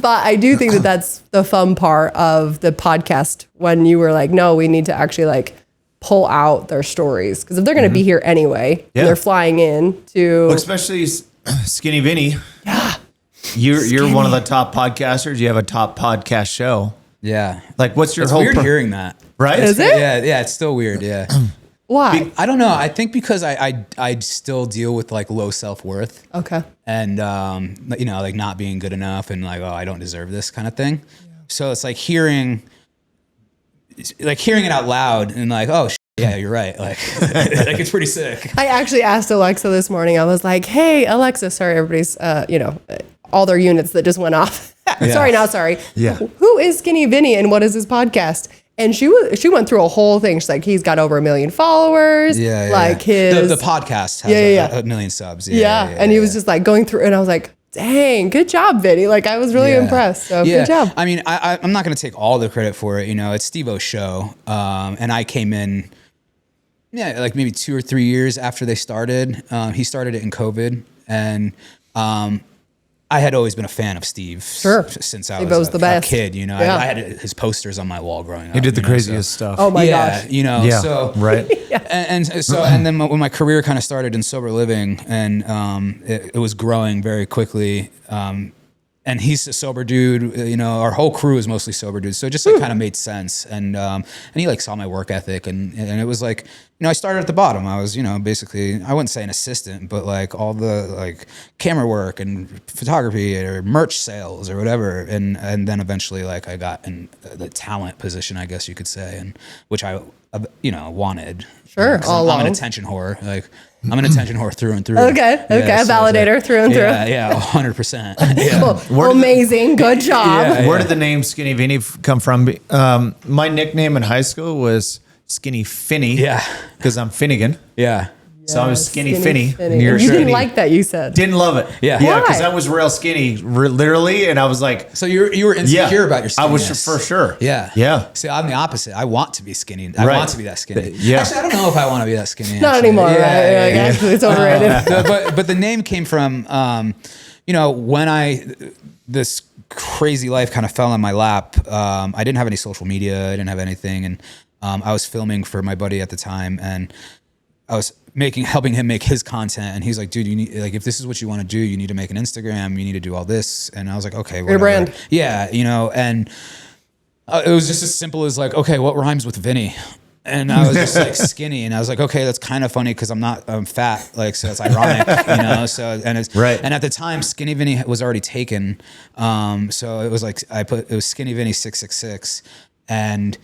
But I do think that that's the fun part of the podcast when you were like, no, we need to actually like pull out their stories. Because if they're going to be here anyway, and they're flying in to... Well, especially Skinny Vinnie. Yeah. You're one of the top podcasters. You have a top podcast show. Yeah. Like, what's your it's whole... weird hearing that. Right? Is it? Yeah, it's still weird, yeah. Why? I don't know. I think because I still deal with like low self-worth. Okay. And, you know, like not being good enough and like, oh, I don't deserve this kind of thing. Yeah. So it's like hearing it out loud and like, oh, yeah, you're right. Like, like it's pretty sick. I actually asked Alexa this morning. I was like, hey, Alexa, sorry, everybody's, all their units that just went off. Sorry. Yeah. Who is Skinny Vinnie and what is his podcast? And she went through a whole thing. She's like, he's got over 1 million followers. Yeah. Like his... The podcast has a million subs. Yeah. And he was just like going through and I was like, dang, good job, Vinny. Like I was really impressed. So good job. I mean, I'm not going to take all the credit for it. You know, it's Steve-O's show. And I came in, like maybe 2 or 3 years after they started. He started it in COVID. And I had always been a fan of Steve since I was a kid. You know, I had his posters on my wall growing up. He did the craziest stuff. Oh my gosh. You know, so right. And then when my career kind of started in sober living, and it was growing very quickly. And he's a sober dude. You know, our whole crew is mostly sober dudes, so it just like kind of made sense. And he like saw my work ethic, and it was like, you know, I started at the bottom. I was, you know, basically, I wouldn't say an assistant, but like all the like camera work and photography or merch sales or whatever. And then eventually like I got in the talent position, I guess you could say, and which I, you know, wanted. Sure. I'm an attention whore. Like I'm an attention whore through and through. Okay. A validator through and through. Yeah, 100%. Yeah. Well, amazing. Good job. Where did the name Skinny Vinnie come from? My nickname in high school was Skinny Finny. Yeah. Because I'm Finnegan. Yeah. So I was Skinny Finny. You didn't like that, you said. Didn't love it. Yeah. Yeah, because I was real skinny, literally, and I was like... So you were insecure about your skinniness. I was for sure. Yeah. Yeah. See, I'm the opposite. I want to be skinny. I want to be that skinny. Yeah. Actually, I don't know if I want to be that skinny. Not anymore, right? Actually, it's overrated. But the name came from, you know, when this crazy life kind of fell in my lap, I didn't have any social media. I didn't have anything. And I was filming for my buddy at the time, and I was helping him make his content, and he's like, dude, you need, like, if this is what you want to do, you need to make an Instagram, you need to do all this. And I was like, okay, whatever. Your brand. Yeah, you know, and it was just as simple as like, okay, what rhymes with Vinny? And I was just like skinny, and I was like, okay, that's kind of funny because I'm fat, like, so it's ironic, you know. So and it's right. And at the time, Skinny Vinnie was already taken, so it was like it was Skinny Vinnie 666, and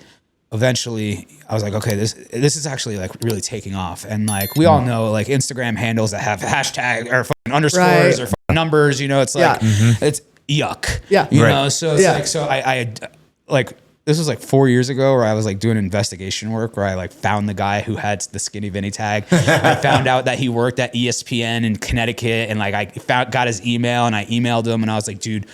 eventually I was like, okay, this is actually like really taking off. And like we all know like Instagram handles that have hashtag or fucking underscores or fucking numbers, you know, it's like it's yuck. Yeah. You know, so it's like, so I like, this was like 4 years ago where I was like doing investigation work where I like found the guy who had the Skinny Vinnie tag. I found out that he worked at ESPN in Connecticut, and like I got his email, and I emailed him, and I was like, dude,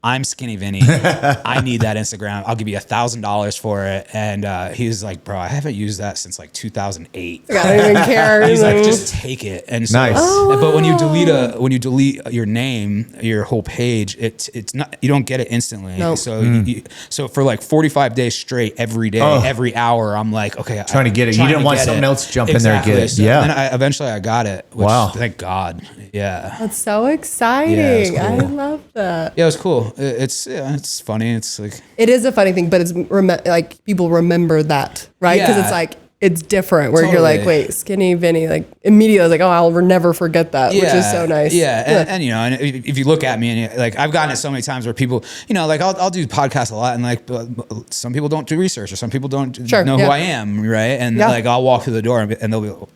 I'm Skinny Vinnie. I need that Instagram. I'll give you $1,000 for it. And he was like, bro, I haven't used that since like 2008. I don't even care. He's like, just take it. And so, nice. But when you delete your name, your whole page, it's not, you don't get it instantly. Nope. So so for like 45 days straight, every day, every hour, I'm like, okay, trying to get it. You didn't want something else to jump in there and get it. So yeah. And eventually I got it. Which, thank God. Yeah. That's so exciting. Yeah, cool. I love that. Yeah, it was cool. It's funny. It's like, it is a funny thing, but it's like people remember that, right? Because it's like, it's different where you're like, wait, Skinny Vinnie, like immediately I was like, oh, I'll never forget that, which is so nice. Yeah. And you know, and if you look at me, and like I've gotten it so many times where people, you know, like I'll do podcasts a lot, and like some people don't do research, or some people don't know who I am, right? And like I'll walk through the door and they'll be like,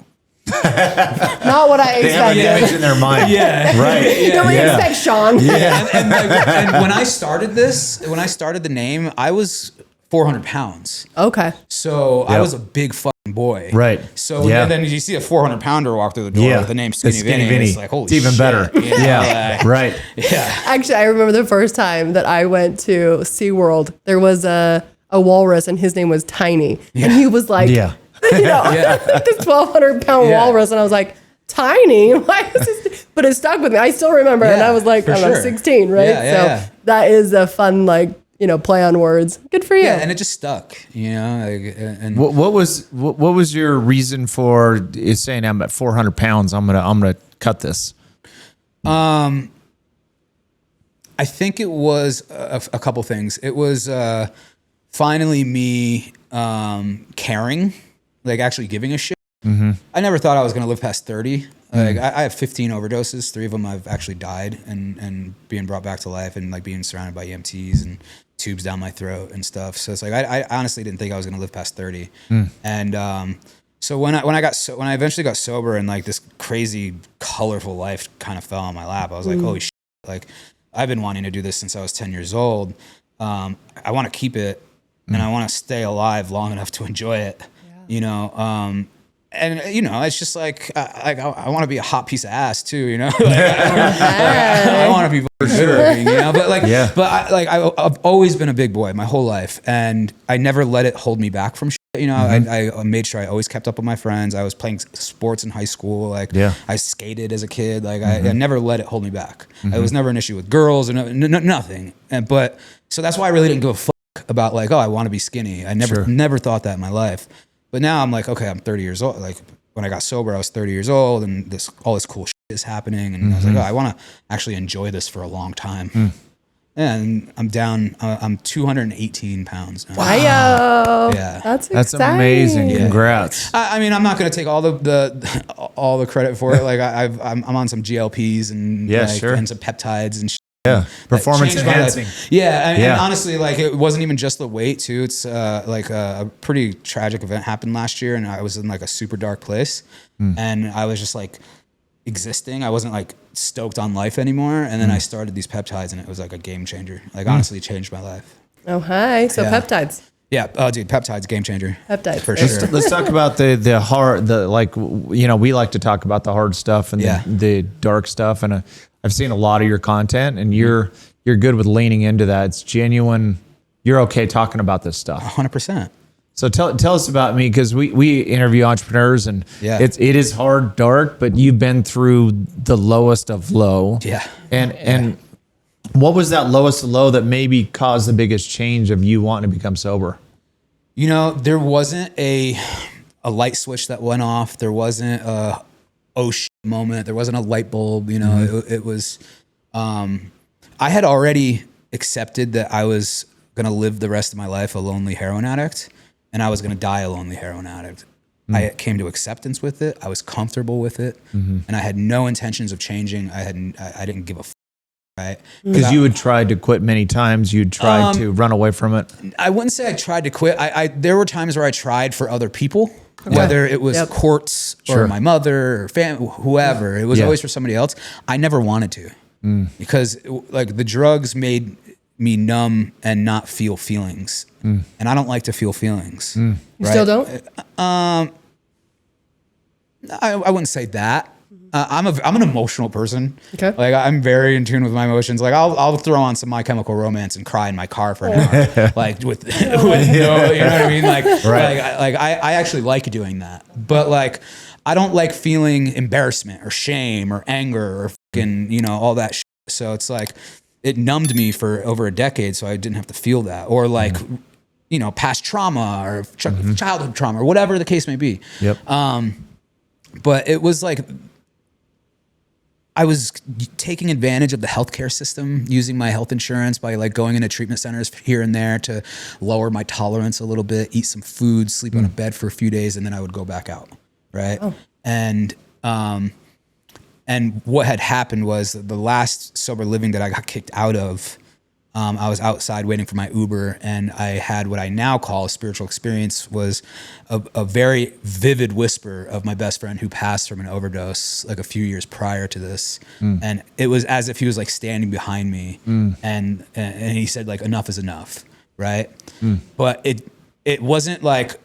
not what I expected. They have an image in their mind. Yeah. Right. You don't expect Sean. Yeah. And when I started the name, I was 400 pounds. Okay. So I was a big fucking boy. Right. So then you see a 400 pounder walk through the door with the name Skinny Vinnie. It's like, holy shit. It's even better. Yeah. Right. Yeah. Actually, I remember the first time that I went to SeaWorld, there was a walrus, and his name was Tiny. And he was like, you know, this 1,200-pound walrus. And I was like, Tiny? Why is this? but it stuck with me. I still remember, and I was like, I was 16, right? So that is a fun, like, play on words. Good for you. Yeah, and it just stuck, and what was your reason for saying I'm at 400 pounds? I'm gonna cut this. I think it was a couple things. It was finally me caring, like actually giving a shit. Mm-hmm. I never thought I was going to live past 30. Like I have 15 overdoses. 3 of them I've actually died and being brought back to life and like being surrounded by EMTs and tubes down my throat and stuff. So it's like I honestly didn't think I was going to live past 30. And so when I eventually got sober and like this crazy colorful life kind of fell on my lap, I was like, holy shit! Like I've been wanting to do this since I was 10 years old. I want to keep it, and I want to stay alive long enough to enjoy it. And it's just like I want to be a hot piece of ass too, like, I want to be good, but I've always been a big boy my whole life, and I never let it hold me back from shit. I made sure I always kept up with my friends. I was playing sports in high school. I skated as a kid. I never let it hold me back. It was never an issue with girls or nothing. But so that's why I really didn't give a fuck about like, I want to be skinny. I never thought that in my life. But now I'm like, okay, I'm 30 years old. Like when I got sober, I was 30 years old, and all this cool shit is happening. And I was like, I want to actually enjoy this for a long time. And I'm down. I'm 218 pounds now. Wow. Yeah, that's amazing. Yeah. Congrats. I mean, I'm not going to take all the credit for it. Like I'm on some GLPs and and some peptides and shit. Yeah, performance enhancing. And honestly, like it wasn't even just the weight too. It's like a pretty tragic event happened last year, and I was in like a super dark place, and I was just like existing. I wasn't like stoked on life anymore, and then I started these peptides, and it was like a game changer. Like honestly, changed my life. Oh hi, so peptides. Yeah, oh dude, peptides, game changer. Peptides for sure. Let's talk about the hard, we like to talk about the hard stuff and the dark stuff, and I've seen a lot of your content, and you're good with leaning into that. It's genuine. You're okay talking about this stuff. 100%. So tell us about me, because we interview entrepreneurs, and it is hard, dark, but you've been through the lowest of low. Yeah. And what was that lowest of low that maybe caused the biggest change of you wanting to become sober? There wasn't a light switch that went off. There wasn't a shit moment. There wasn't a light bulb. It was. I had already accepted that I was gonna live the rest of my life a lonely heroin addict, and I was gonna die a lonely heroin addict. I came to acceptance with it. I was comfortable with it, and I had no intentions of changing. I didn't give a fuck. Right? Because you had tried to quit many times. You'd tried to run away from it. I wouldn't say I tried to quit. There were times where I tried for other people. Whether it was courts or my mother or whoever, it was always for somebody else. I never wanted to because like the drugs made me numb and not feel feelings, and I don't like to feel feelings. You still don't? I wouldn't say that. I'm an emotional person. Okay. Like I'm very in tune with my emotions. Like I'll throw on some My Chemical Romance and cry in my car for an hour. Like with you know what I mean? Like, I actually like doing that. But like I don't like feeling embarrassment or shame or anger or fucking, all that shit. So it's like it numbed me for over a decade, so I didn't have to feel that. Or like, past trauma or childhood trauma or whatever the case may be. Yep. But it was like I was taking advantage of the healthcare system, using my health insurance by like going into treatment centers here and there to lower my tolerance a little bit, eat some food, sleep on a bed for a few days, and then I would go back out. Right. Oh. And what had happened was the last sober living that I got kicked out of, I was outside waiting for my Uber, and I had what I now call a spiritual experience. Was a very vivid whisper of my best friend who passed from an overdose like a few years prior to this. And it was as if he was like standing behind me, and he said like, enough is enough. Right. But it wasn't like,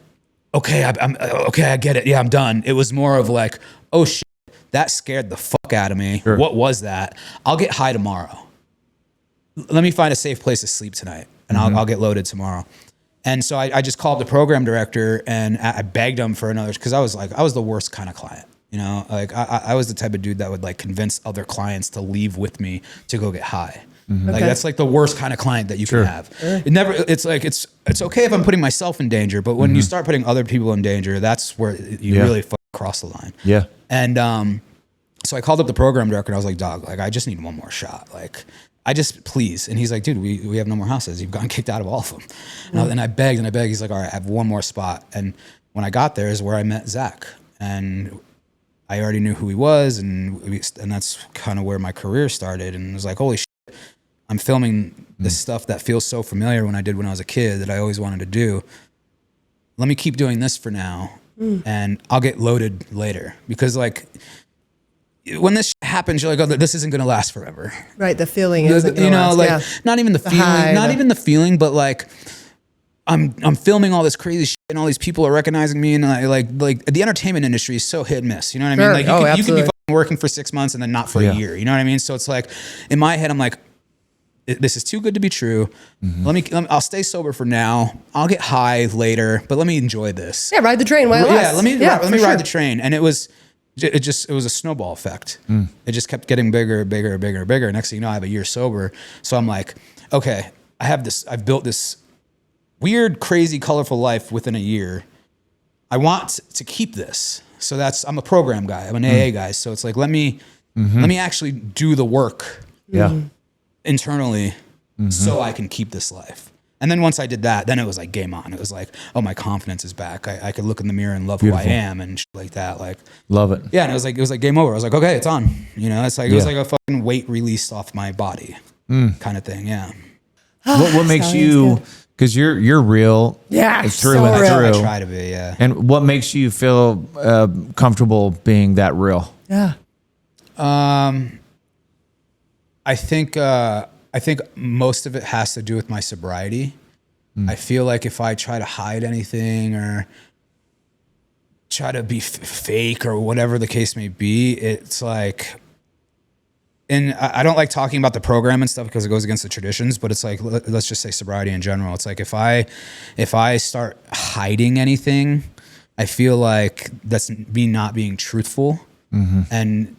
okay, I'm okay, I get it. Yeah, I'm done. It was more of like, oh shit, that scared the fuck out of me. Sure. What was that? I'll get high tomorrow. Let me find a safe place to sleep tonight, and I'll get loaded tomorrow. And so I just called the program director, and I begged him for another, because I was the worst kind of client. You know, like I was the type of dude that would like convince other clients to leave with me to go get high. Like that's like the worst kind of client that you can have. It's like, it's okay if I'm putting myself in danger, but when you start putting other people in danger, that's where you really cross the line. Yeah. And, so I called up the program director and I was like, dog, like I just need one more shot. Like please. And he's like, dude, we have no more houses. You've gotten kicked out of all of them. And I begged and I begged. He's like, all right, I have one more spot. And when I got there is where I met Zach, and I already knew who he was. And that's kind of where my career started. And it was like, holy shit, I'm filming this stuff that feels so familiar when I was a kid that I always wanted to do. Let me keep doing this for now and I'll get loaded later. Because like, when this happens, you're like, oh, this isn't going to last forever. Right. The feeling isn't you know, last, like not even the feeling, even the feeling, but like I'm filming all this crazy shit and all these people are recognizing me. And I like the entertainment industry is so hit and miss. You know what I mean? Like you can be fucking working for 6 months and then not for a year. You know what I mean? So it's like in my head, I'm like, this is too good to be true. I'll stay sober for now. I'll get high later, but let me enjoy this. Yeah. Ride the train while it lasts. Let me ride the train. And it was a snowball effect. It just kept getting bigger. Next thing you know, I have a year sober. So I'm like, okay, I've built this weird, crazy, colorful life within a year. I want to keep this. So I'm a program guy. I'm an AA guy. So it's like, let me actually do the work internally so I can keep this life. And then once I did that, then it was like game on. It was like, oh, my confidence is back. I could look in the mirror and love who I am and shit like that. Like, love it. Yeah. And it was like game over. I was like, okay, it's on. You know, it's like, it was like a fucking weight released off my body kind of thing. Yeah. What makes you, because you're real. Yeah. Through so and real. through. I try to be, yeah. And what makes you feel comfortable being that real? Yeah. I think most of it has to do with my sobriety. I feel like if I try to hide anything or try to be fake or whatever the case may be, it's like, and I don't like talking about the program and stuff because it goes against the traditions, but it's like, let's just say sobriety in general. It's like, if I start hiding anything, I feel like that's me not being truthful. And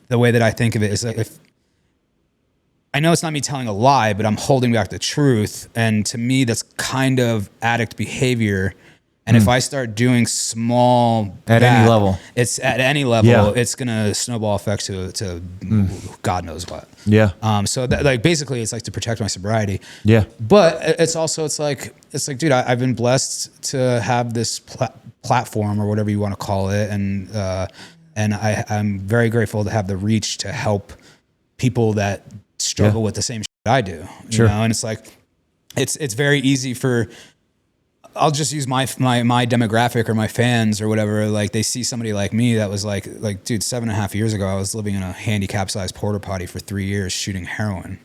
the way that I think of it is like, I know it's not me telling a lie, but I'm holding back the truth. And to me, that's kind of addict behavior. And if I start doing small any level, it's going to snowball effect to God knows what. Yeah. So like basically it's like to protect my sobriety. Yeah. But it's like, dude, I've been blessed to have this platform or whatever you want to call it. And I'm very grateful to have the reach to help people that struggle with the same shit I do, you know? And it's like, it's very easy for, I'll just use my demographic or my fans or whatever. Like they see somebody like me that was like, dude, 7.5 years ago, I was living in a handicap sized porta potty for 3 years shooting heroin.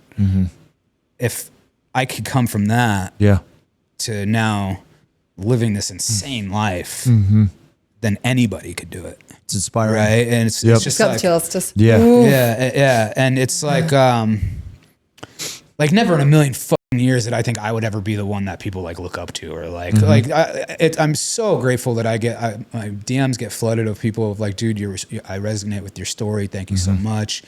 If I could come from that to now living this insane life, then anybody could do it. It's inspiring. Right. And it's just Got like, the chills. Just yeah. And it's like never in a million fucking years that I think I would ever be the one that people like look up to or like, I'm so grateful that my DMs get flooded of people of like, dude, I resonate with your story. Thank you so much.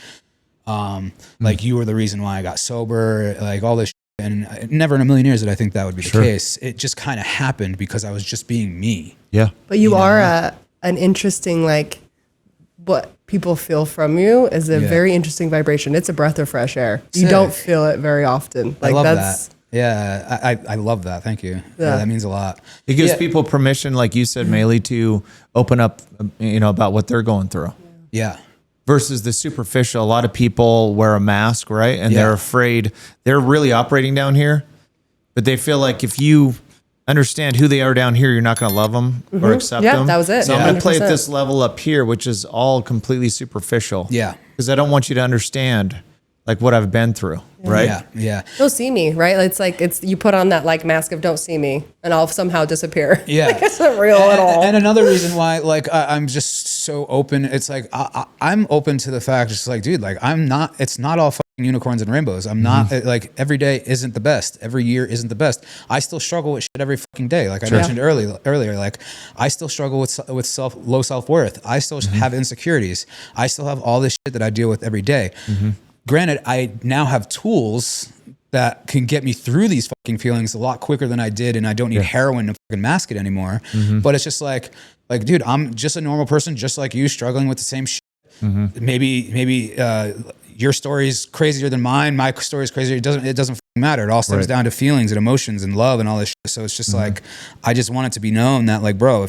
Like you were the reason why I got sober, like all this shit. And never in a million years did I think that would be the case. It just kind of happened because I was just being me. Yeah. But you are an interesting, like, what people feel from you is a very interesting vibration. It's a breath of fresh air. You don't feel it very often. Like, I love that. Yeah, I love that. Thank you. Yeah, that means a lot. It gives people permission, like you said, Maylee, to open up, about what they're going through. Yeah. Versus the superficial. A lot of people wear a mask, right? And they're afraid. They're really operating down here, but they feel like if you understand who they are down here, you're not going to love them or accept them. Yeah, that was it. So I'm going to play at this level up here, which is all completely superficial. Yeah. Because I don't want you to understand like what I've been through, right? Yeah. Don't see me, right? It's you put on that like mask of don't see me and I'll somehow disappear. Yeah. Like, it's not real at all. And another reason why like I'm just so open. It's like, I'm open to the fact, just like, dude, like it's not all fucking unicorns and rainbows. I'm not like, every day isn't the best. Every year isn't the best. I still struggle with shit every fucking day. Like I mentioned earlier, like I still struggle with low self-worth. I still have insecurities. I still have all this shit that I deal with every day. Granted, I now have tools that can get me through these fucking feelings a lot quicker than I did, and I don't need heroin to fucking mask it anymore. But it's just like, dude, I'm just a normal person, just like you, struggling with the same shit. Maybe your story's crazier than mine. My story's crazier. It doesn't fucking matter. It all stems down to feelings and emotions and love and all this shit. So it's just like, I just want it to be known that, like, bro,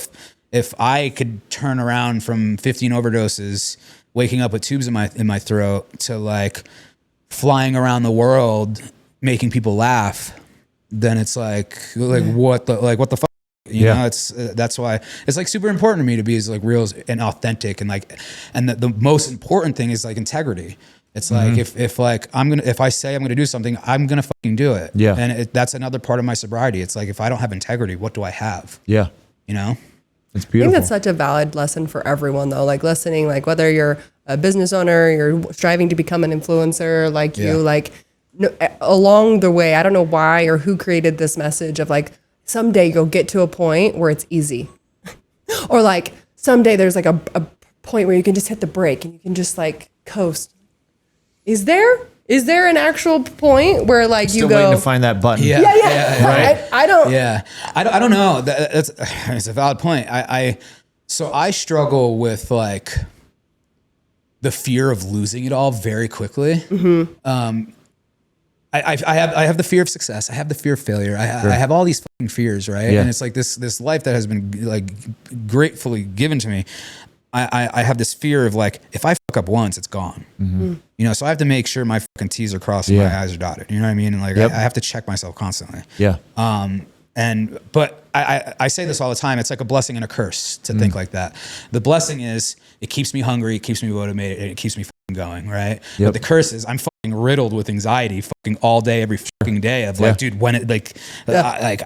if I could turn around from 15 overdoses, waking up with tubes in my throat, to like flying around the world making people laugh, then it's like what the fuck, you know? It's that's why it's like super important to me to be as like real and authentic, and like, and the most important thing is like integrity. It's like if I say I'm gonna do something, I'm gonna fucking do it. And that's another part of my sobriety. It's like, if I don't have integrity, what do I have? You know. It's beautiful. I think that's such a valid lesson for everyone, though. Like listening, like whether you're a business owner, you're striving to become an influencer, like you, like along the way, I don't know why or who created this message of like, someday you'll get to a point where it's easy. Or like someday there's like a point where you can just hit the brake and you can just like coast. Is there an actual point where like Still you go waiting to find that button? Right? I don't know. It's a valid point. So I struggle with like the fear of losing it all very quickly. I have the fear of success. I have the fear of failure. I have all these fucking fears, right? And it's like this life that has been like gratefully given to me. I have this fear of like, if I fuck up once, it's gone. You know, so I have to make sure my fucking T's are crossed and my I's are dotted. You know what I mean? And like, I have to check myself constantly. But I say this all the time. It's like a blessing and a curse to think like that. The blessing is it keeps me hungry, it keeps me motivated, and it keeps me fucking going, right? But the curse is I'm fucking riddled with anxiety fucking all day, every fucking day of like, dude, when it like,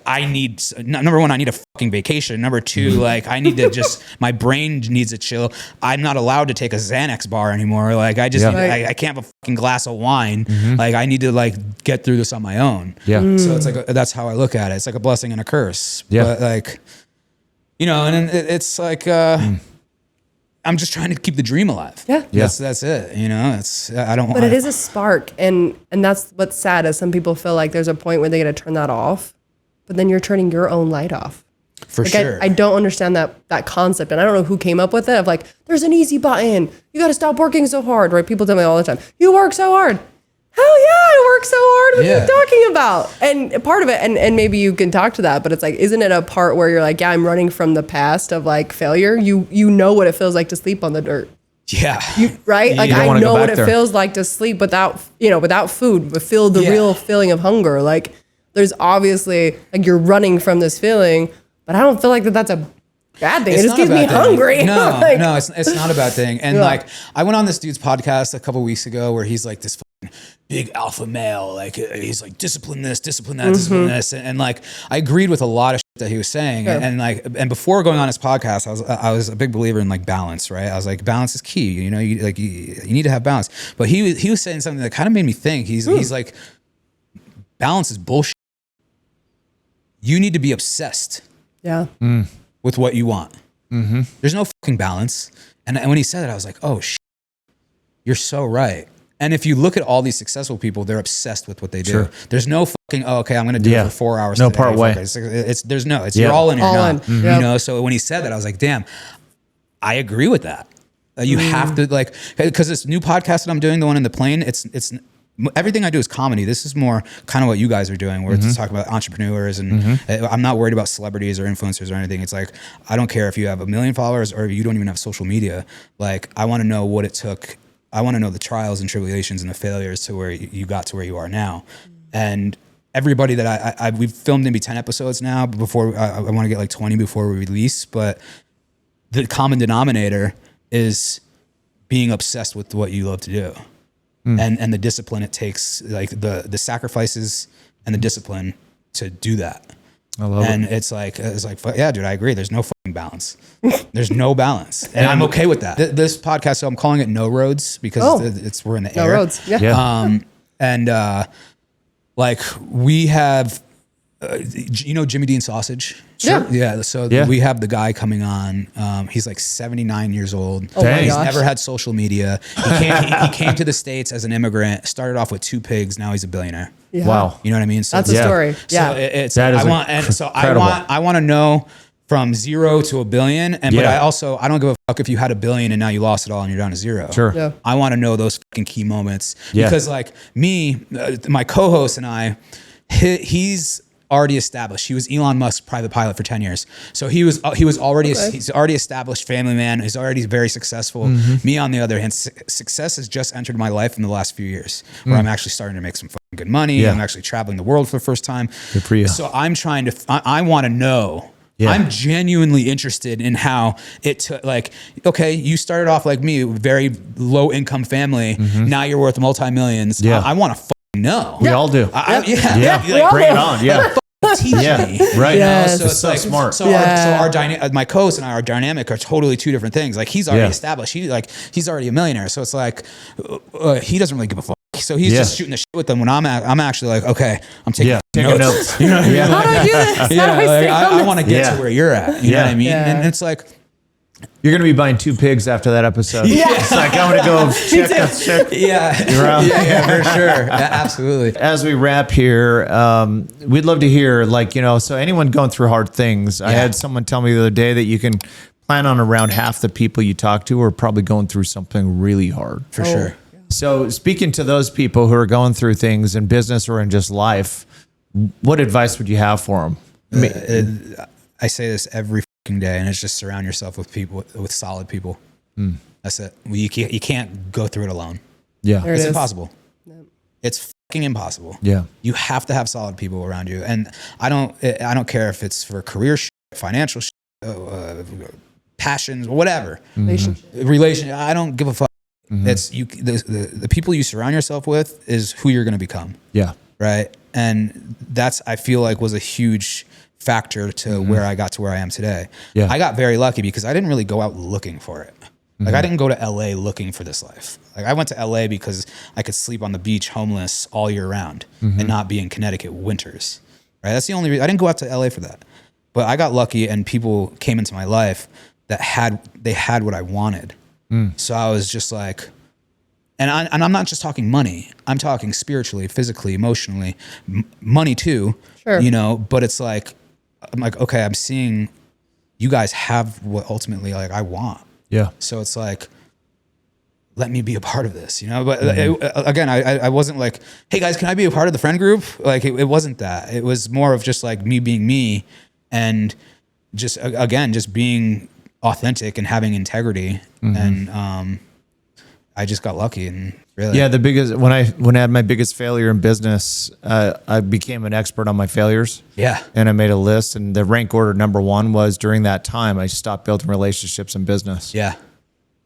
I need, number one, I need a fucking vacation. Number two, like I need to just, my brain needs a chill. I'm not allowed to take a Xanax bar anymore. Like I just, I can't have a fucking glass of wine. Like I need to like get through this on my own. So it's like, that's how I look at it. It's like a blessing and a curse. But like, you know, and it's like, I'm just trying to keep the dream alive. That's it. You know, But it is a spark. And that's what's sad is some people feel like there's a point where they got to turn that off, but then you're turning your own light off. For like sure. I don't understand that concept. And I don't know who came up with it of like, there's an easy button. You got to stop working so hard, right? People tell me all the time, you work so hard. Hell yeah, I work so hard. What are you talking about? And part of it, and maybe you can talk to that, but it's like, isn't it a part where you're like, yeah, I'm running from the past of like failure? You know what it feels like to sleep on the dirt. Right? Like I know what it feels like to sleep without food, but feel the real feeling of hunger. Like there's obviously like you're running from this feeling, but I don't feel like that's a bad thing. It just keeps me hungry. No, like, no, it's not a bad thing. And like I went on this dude's podcast a couple weeks ago where he's like this fucking big alpha male. Like he's like, discipline this, discipline that, discipline this. And like I agreed with a lot of shit that he was saying. And before going on his podcast, I was a big believer in like balance, right? I was like, balance is key. You know, you need to have balance. But he was saying something that kind of made me think. He's like, balance is bullshit. You need to be obsessed. With what you want. There's no fucking balance. And when he said it, I was like, oh shit, you're so right. And if you look at all these successful people, they're obsessed with what they do. There's no fucking, I'm going to do it for 4 hours. No part way. You're all in or not. You know, so when he said that, I was like, damn, I agree with that. You have to like, because this new podcast that I'm doing, the one in the plane, it's everything I do is comedy. This is more kind of what you guys are doing, where it's talking about entrepreneurs, and I'm not worried about celebrities or influencers or anything. It's like, I don't care if you have 1 million followers or you don't even have social media. Like, I want to know what it took. I want to know the trials and tribulations and the failures to where you got to where you are now. And everybody that we've filmed maybe 10 episodes now before I want to get like 20 before we release. But the common denominator is being obsessed with what you love to do. And the discipline it takes, like the sacrifices and the discipline to do that. I love and it. it's like, yeah, dude, I agree. There's no fucking balance. There's no balance. And I'm okay with that. This podcast, so I'm calling it No Roads because we're in the air. No roads. Yeah. Like we have, Jimmy Dean Sausage? Sure. Yeah. So we have the guy coming on. He's like 79 years old. Oh my He's gosh. never had social media. He came to the States as an immigrant, started off with 2 pigs. Now he's a billionaire. Yeah. Wow. You know what I mean? So That's a story. Yeah. So it's That is incredible. I want to know from 0 to $1 billion, but I don't give a fuck if you had $1 billion and now you lost it all and you're down to 0. Sure. Yeah. I want to know those fucking key moments Yeah. because like me, my co-host and I, he's already established. He was Elon Musk's private pilot for 10 years. So he's already established family man. He's already very successful. Me on the other hand, success has just entered my life in the last few years where I'm actually starting to make some fucking good money. Yeah. I'm actually traveling the world for the first time. Good for you. So I'm trying to, I want to know. Yeah. I'm genuinely interested in how it took, like, okay, you started off like me, very low income family. Now you're worth multi-millions. Yeah. I want to know. We all do. Like, Bring it on. Yeah. teach me. Right. Yes. So it's so like smart. So my co-host and I, our dynamic are totally 2 different things. Like he's already established. He's already a millionaire. So it's like he doesn't really give a fuck. So he's just shooting the shit with them when I'm actually like, okay, I'm taking notes. You know what I mean? How do I do this? How do I stay on I this? want to get to where you're at. You know what I mean? Yeah. And it's like, You're going to be buying 2 pigs after that episode. It's like, I'm going to go check. You're out. for sure. Yeah, absolutely. As we wrap here, we'd love to hear, like, so anyone going through hard things. I had someone tell me the other day that you can plan on around half the people you talk to are probably going through something really hard. For sure. So speaking to those people who are going through things in business or in just life, what advice would you have for them? I say this every fucking day, and it's just surround yourself with solid people. That's it. You can't go through it alone. Yeah. There it It's is. impossible. It's fucking impossible. Yeah. You have to have solid people around you. And I don't care if it's for career shit, financial shit, passions, whatever. Relation. I don't give a fuck. It's the people you surround yourself with is who you're going to become. Yeah. Right. And that's, I feel like, was a huge factor to where I got to where I am today. Yeah. I got very lucky because I didn't really go out looking for it. Like I didn't go to LA looking for this life. Like I went to LA because I could sleep on the beach homeless all year round and not be in Connecticut winters. Right. That's the only reason. I didn't go out to LA for that. But I got lucky and people came into my life that had what I wanted. So I was just like, and I'm not just talking money. I'm talking spiritually, physically, emotionally, money too. Sure. But it's like, I'm like, okay, I'm seeing you guys have what ultimately like I want. Yeah. So it's like, let me be a part of this, But again, I wasn't like, hey guys, can I be a part of the friend group? Like it wasn't that. It was more of just like me being me, and just being authentic and having integrity. And I just got lucky, and really, Yeah. The biggest, when I had my biggest failure in business, I became an expert on my failures. Yeah. And I made a list, and the rank order number 1 was during that time, I stopped building relationships in business. Yeah.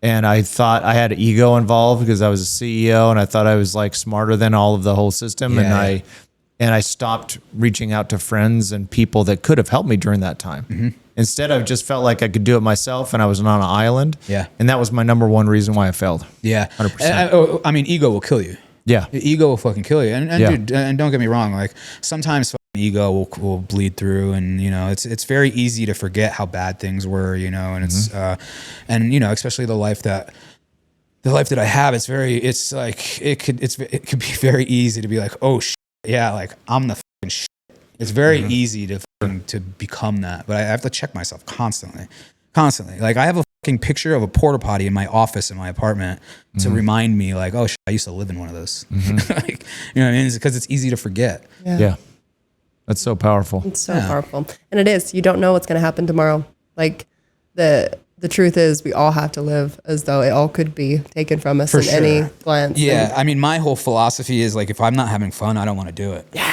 And I thought I had ego involved because I was a CEO, and I thought I was like smarter than all of the whole system. And I stopped reaching out to friends and people that could have helped me during that time. Instead, I just felt like I could do it myself, and I was on an island. Yeah. And that was my number 1 reason why I failed. Yeah. 100%. I mean, ego will kill you. Yeah. Ego will fucking kill you. And Yeah. dude, and don't get me wrong, like sometimes fucking ego will bleed through, and it's very easy to forget how bad things were, and it's and especially the life that I have, it's like it could be very easy to be like, oh shit, yeah, like I'm the fucking shit. It's very easy to become that, but I have to check myself constantly. Like I have a fucking picture of a porta potty in my office in my apartment to remind me, like, oh shit, I used to live in one of those. Like, you know what I mean? It's because it's easy to forget. Yeah. That's so powerful. It's so powerful. And it is. You don't know what's going to happen tomorrow. Like the truth is we all have to live as though it all could be taken from us in any glance. Yeah. I mean, my whole philosophy is like, if I'm not having fun, I don't want to do it. Yeah.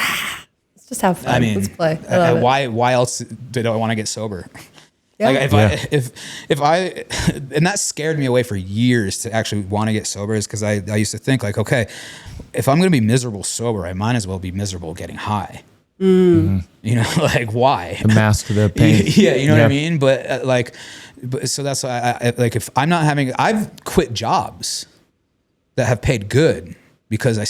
Let's just have fun. I mean, let's play. I love it. why else did I want to get sober? Yeah. Like if I and that scared me away for years to actually want to get sober, is because I used to think like, okay, if I'm going to be miserable sober, I might as well be miserable getting high. You know, like why? The mask of the pain. Yeah, you know what I mean? But so that's why I like, if I'm not having, I've quit jobs that have paid good because I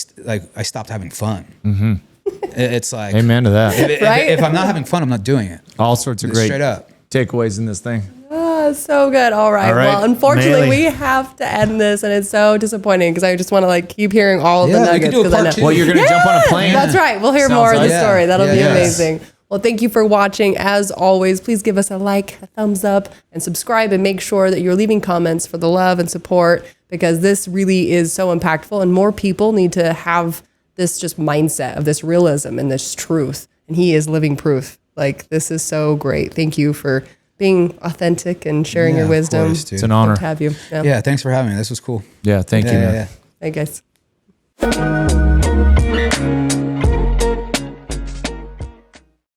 stopped having fun. It's like, amen to that. If I'm not having fun, I'm not doing it. All sorts of great straight up takeaways in this thing. Oh, so good. All right. Well, unfortunately, we have to end this, and it's so disappointing because I just want to like keep hearing all of the nuggets. We can do a part 2. Well, you're going to jump on a plane. That's right. We'll hear Sounds more of the like- story. That'll be Yes. amazing. Well, thank you for watching. As always, please give us a like, a thumbs up, and subscribe, and make sure that you're leaving comments for the love and support, because this really is so impactful, and more people need to have this just mindset of this realism and this truth. And he is living proof. Like, this is so great. Thank you for being authentic and sharing your wisdom. Course, dude. It's an honor. Good to have you. Yeah, thanks for having me. This was cool. Yeah, thank you, man. Bye, guys.